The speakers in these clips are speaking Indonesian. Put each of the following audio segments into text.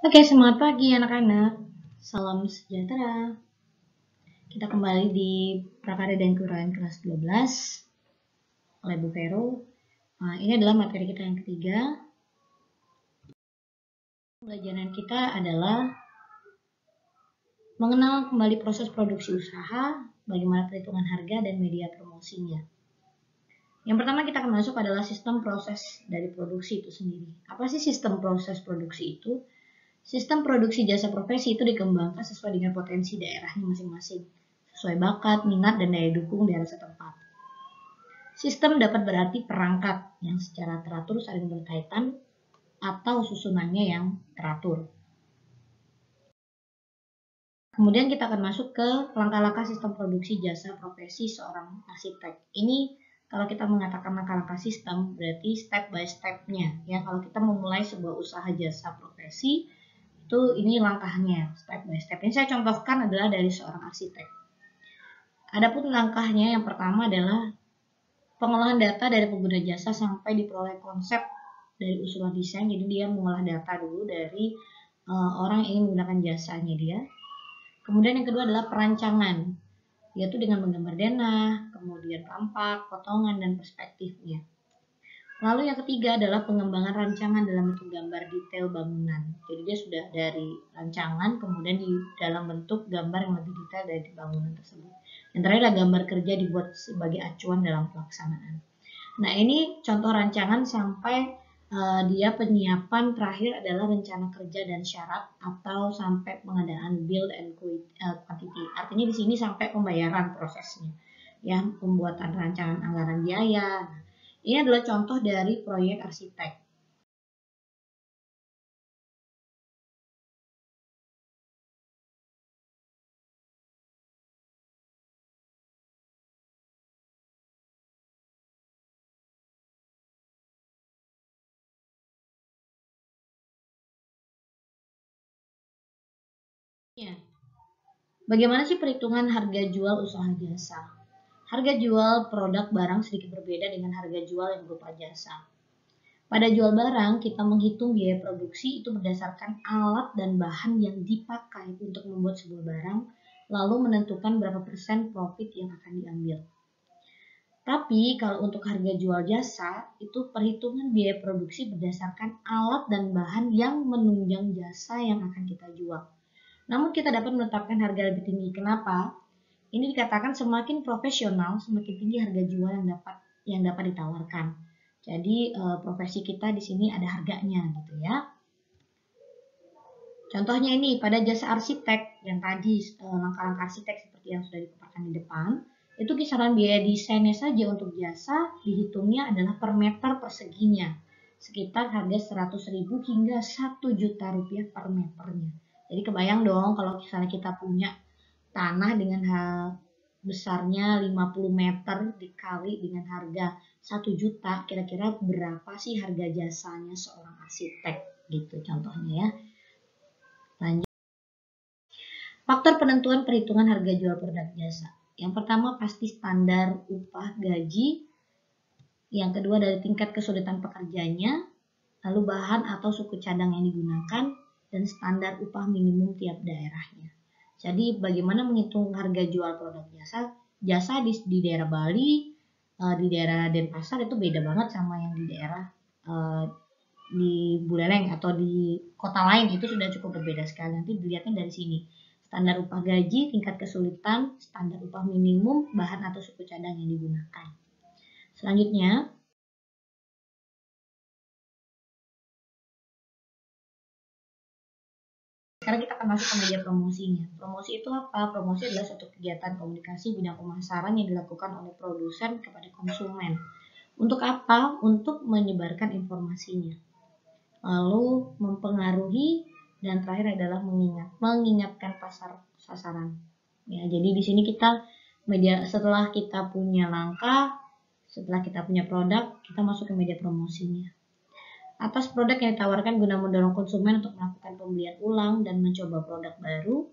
Oke, semangat pagi anak-anak. Salam sejahtera. Kita kembali di Prakarya dan Keuraian kelas 12 oleh Bu Vero. Nah, ini adalah materi kita yang ketiga. Pembelajaran kita adalah mengenal kembali proses produksi usaha, bagaimana perhitungan harga dan media promosinya. Yang pertama kita akan masuk adalah sistem proses dari produksi itu sendiri. Apa sih sistem proses produksi itu? Sistem produksi jasa profesi itu dikembangkan sesuai dengan potensi daerahnya masing-masing, sesuai bakat, minat, dan daya dukung daerah setempat. Sistem dapat berarti perangkat yang secara teratur saling berkaitan atau susunannya yang teratur. Kemudian kita akan masuk ke langkah-langkah sistem produksi jasa profesi seorang arsitek. Ini kalau kita mengatakan langkah-langkah sistem berarti step by step-nya. Ya, kalau kita memulai sebuah usaha jasa profesi, itu ini langkahnya step by step. Ini saya contohkan adalah dari seorang arsitek. Adapun langkahnya yang pertama adalah pengolahan data dari pengguna jasa sampai diperoleh konsep dari usulan desain. Jadi dia mengolah data dulu dari orang yang ingin menggunakan jasanya dia. Kemudian yang kedua adalah perancangan, yaitu dengan menggambar denah, kemudian tampak, potongan, dan perspektifnya. Lalu yang ketiga adalah pengembangan rancangan dalam bentuk gambar detail bangunan. Jadi dia sudah dari rancangan, kemudian di dalam bentuk gambar yang lebih detail dari bangunan tersebut. Yang terakhir adalah gambar kerja dibuat sebagai acuan dalam pelaksanaan. Nah, ini contoh rancangan sampai dia penyiapan terakhir adalah rencana kerja dan syarat atau sampai pengadaan build and quantity. Artinya di sini sampai pembayaran prosesnya. Ya, pembuatan rancangan anggaran biaya. Ini adalah contoh dari proyek arsitek. Ya. Bagaimana sih perhitungan harga jual usaha jasa? Harga jual produk barang sedikit berbeda dengan harga jual yang berupa jasa. Pada jual barang, kita menghitung biaya produksi itu berdasarkan alat dan bahan yang dipakai untuk membuat sebuah barang, lalu menentukan berapa persen profit yang akan diambil. Tapi kalau untuk harga jual jasa, itu perhitungan biaya produksi berdasarkan alat dan bahan yang menunjang jasa yang akan kita jual. Namun kita dapat menetapkan harga lebih tinggi. Kenapa? Ini dikatakan semakin profesional, semakin tinggi harga jual yang dapat ditawarkan. Jadi profesi kita di sini ada harganya gitu ya. Contohnya ini pada jasa arsitek yang tadi langkah-langkah arsitek seperti yang sudah dipaparkan di depan, itu kisaran biaya desainnya saja untuk jasa dihitungnya adalah per meter perseginya, sekitar harga 100.000 hingga 1 juta rupiah per meternya. Jadi kebayang dong kalau misalnya kita punya tanah dengan besarnya 50 meter dikali dengan harga 1 juta, kira-kira berapa sih harga jasanya seorang arsitek gitu contohnya ya. Lanjut. Faktor penentuan perhitungan harga jual produk jasa. Yang pertama pasti standar upah gaji. Yang kedua dari tingkat kesulitan pekerjanya, lalu bahan atau suku cadang yang digunakan, dan standar upah minimum tiap daerahnya. Jadi bagaimana menghitung harga jual produk jasa? Jasa di daerah Bali, di daerah Denpasar itu beda banget sama yang di daerah di Buleleng atau di kota lain, itu sudah cukup berbeda sekali. Nanti dilihatnya dari sini. Standar upah gaji, tingkat kesulitan, standar upah minimum, bahan atau suku cadang yang digunakan. Selanjutnya, sekarang kita akan masuk ke media promosinya. Promosi itu apa? Promosi adalah suatu kegiatan komunikasi bidang pemasaran yang dilakukan oleh produsen kepada konsumen. Untuk apa? Untuk menyebarkan informasinya. Lalu mempengaruhi, dan terakhir adalah mengingatkan pasar sasaran. Ya, jadi di sini kita setelah kita punya langkah, setelah kita punya produk, kita masuk ke media promosinya. Atas produk yang ditawarkan guna mendorong konsumen untuk melakukan pembelian ulang dan mencoba produk baru,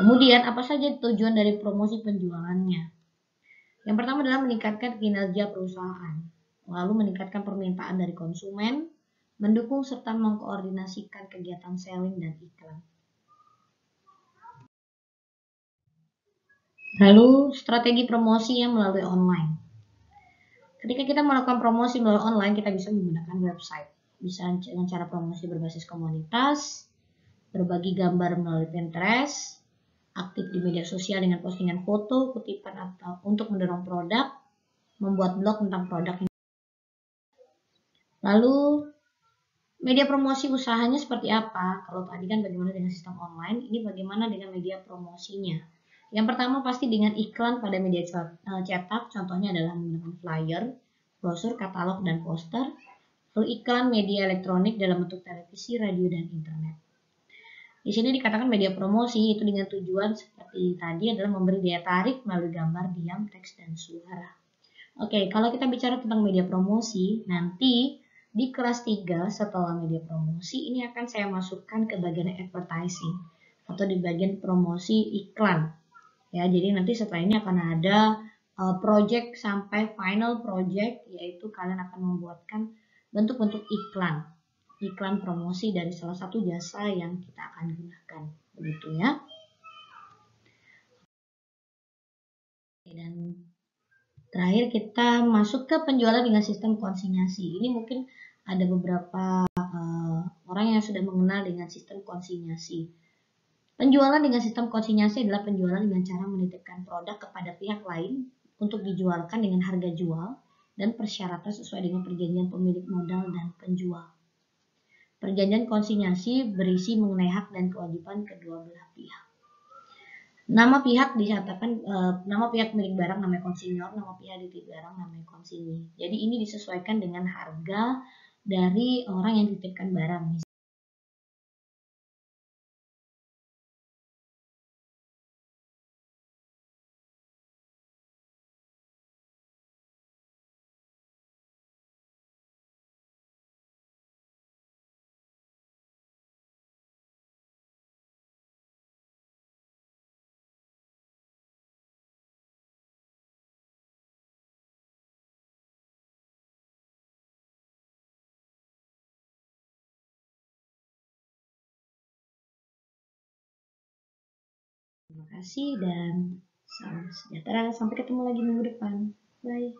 Kemudian apa saja tujuan dari promosi penjualannya? Yang pertama adalah meningkatkan kinerja perusahaan, lalu meningkatkan permintaan dari konsumen, mendukung serta mengkoordinasikan kegiatan selling dan iklan. Lalu strategi promosi yang melalui online. Ketika kita melakukan promosi melalui online, kita bisa menggunakan website. Bisa dengan cara promosi berbasis komunitas, berbagi gambar melalui Pinterest, aktif di media sosial dengan postingan foto, kutipan atau untuk mendorong produk, membuat blog tentang produk. Lalu media promosi usahanya seperti apa? Kalau tadi kan bagaimana dengan sistem online, ini bagaimana dengan media promosinya? Yang pertama pasti dengan iklan pada media cetak, contohnya adalah menggunakan flyer, brosur, katalog, dan poster. Lalu iklan media elektronik dalam bentuk televisi, radio, dan internet. Di sini dikatakan media promosi itu dengan tujuan seperti tadi adalah memberi daya tarik melalui gambar, diam, teks, dan suara. Oke, kalau kita bicara tentang media promosi, nanti di kelas 3 setelah media promosi ini akan saya masukkan ke bagian advertising atau di bagian promosi iklan. Ya, jadi nanti setelah ini akan ada project sampai final project, yaitu kalian akan membuatkan bentuk-bentuk iklan promosi dari salah satu jasa yang kita akan gunakan, begitu ya. Dan terakhir kita masuk ke penjualan dengan sistem konsinyasi. Ini mungkin ada beberapa orang yang sudah mengenal dengan sistem konsinyasi. Penjualan dengan sistem konsinyasi adalah penjualan dengan cara menitipkan produk kepada pihak lain untuk dijualkan dengan harga jual dan persyaratan sesuai dengan perjanjian pemilik modal dan penjual. Perjanjian konsinyasi berisi mengenai hak dan kewajiban kedua belah pihak. Nama pihak dinyatakan, nama pihak milik barang namanya konsinyor, nama pihak titip barang namanya konsinyi. Jadi ini disesuaikan dengan harga dari orang yang titipkan barang. Terima kasih dan salam sejahtera. Sampai ketemu lagi minggu depan. Bye.